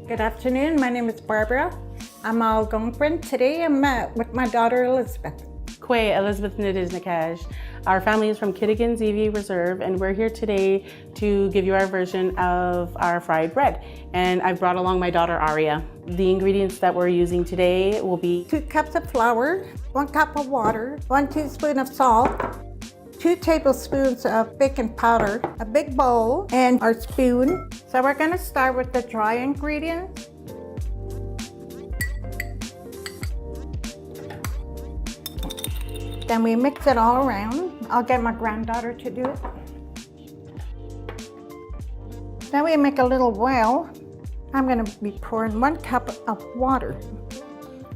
Good afternoon, my name is Barbara. I'm Algonquin. Today I'm with my daughter Elizabeth. Kwe Elizabeth Nadizhnakash. Our family is from Kittigan ZV Reserve, and we're here today to give you our version of our fried bread. And I've brought along my daughter Aria. The ingredients that we're using today will be 2 cups of flour, 1 cup of water, 1 teaspoon of salt, 2 tablespoons of baking powder, a big bowl, and our spoon. So we're going to start with the dry ingredients. Then we mix it all around. I'll get my granddaughter to do it. Then we make a little well. I'm going to be pouring 1 cup of water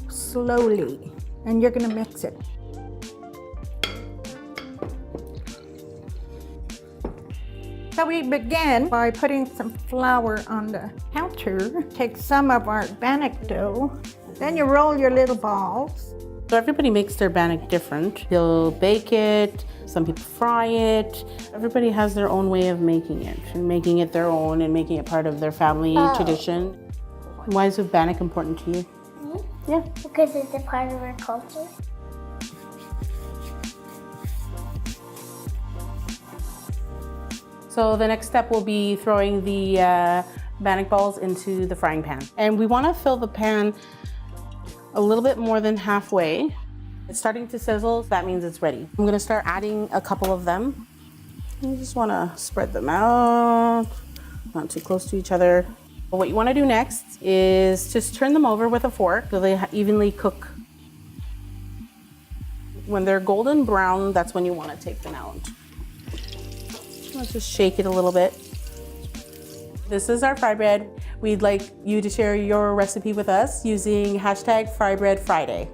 slowly, and you're going to mix it. So we begin by putting some flour on the counter. Take some of our bannock dough. Then you roll your little balls. So everybody makes their bannock different. They'll bake it, some people fry it. Everybody has their own way of making it, and making it their own and making it part of their family tradition. Why is a bannock important to you? Yeah. Because it's a part of our culture. So the next step will be throwing the bannock balls into the frying pan. And we want to fill the pan a little bit more than halfway. It's starting to sizzle, so that means it's ready. I'm gonna start adding a couple of them. You just wanna spread them out, not too close to each other. But what you wanna do next is just turn them over with a fork so they evenly cook. When they're golden brown, that's when you wanna take them out. Let's just shake it a little bit. This is our fry bread. We'd like you to share your recipe with us using #FryBreadFriday.